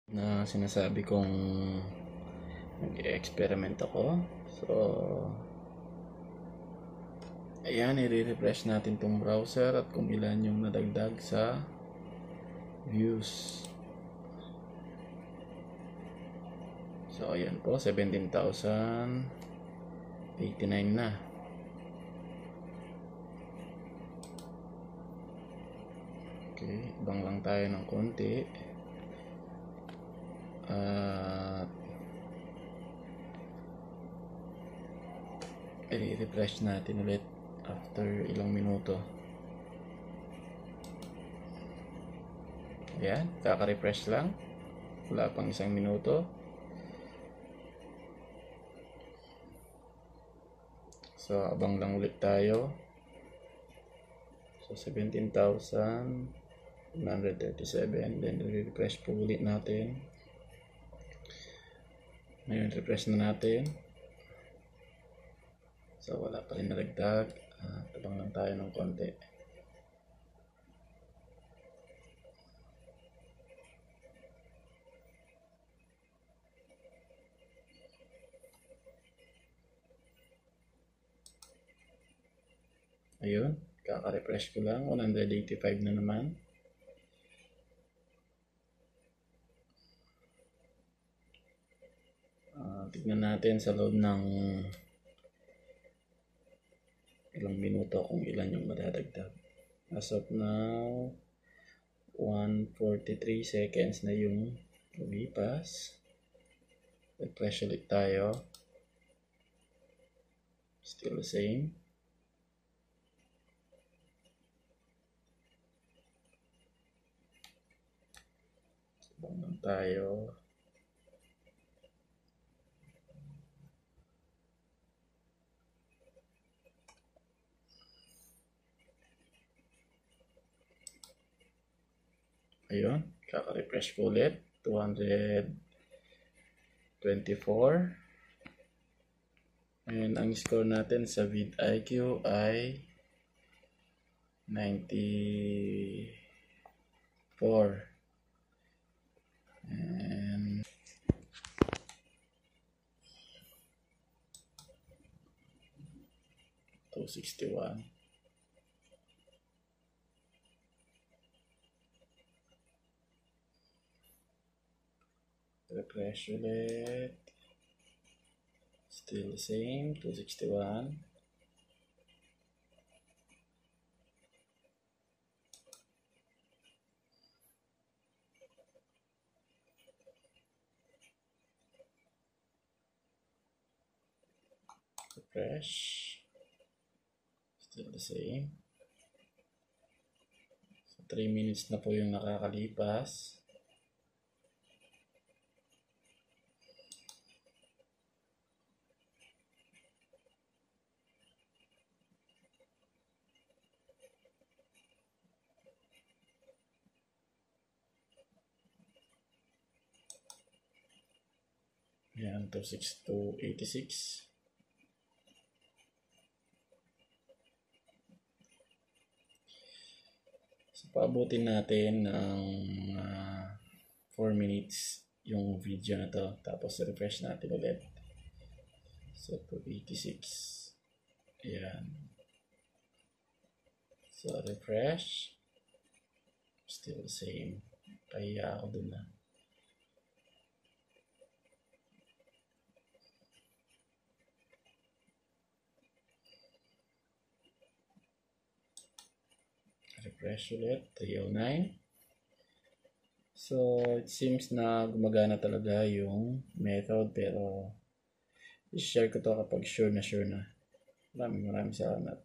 Na sinasabi kong nag-experiment ako. So, ayan, i-refresh natin tong browser at kung ilan yung nadagdag sa views. So, ayan po, 17,089 na. Okay, ibang lang tayo ng konti. At i-refresh natin ulit after ilang minuto. Ayan, kaka-refresh lang. Wala pang isang minuto. So, abang lang ulit tayo. So, 17,137. Then, refresh po ulit natin. Ngayon, refresh na natin. So, wala pa rin nadagdag. Tabang lang tayo ng konti. Ayun, kaka-refresh ko lang. 185 na naman. Tignan natin sa loob ng ilang minuto kung ilan yung madadagdag. As of now, 143 seconds na yung lumipas. Refresh ulit tayo. Still the same. Sabang tayo. Ayun, kaka-refresh ko ulit. 224. And ang score natin sa vidIQ ay 94. And $261. Refresh ulit. Still the same, 261. Refresh. Still the same. So 3 minutes na po yung nakakalipas. Yan, 286. So, paabutin natin ng 4 minutes yung video na to. Tapos, refresh natin ulit. So, 286. Ayan. So, refresh. Still the same. Kaya ako dun na. Refresh ulit, 309. So, it seems na gumagana talaga yung method, pero i-share ko to kapag sure na sure na. Maraming salamat.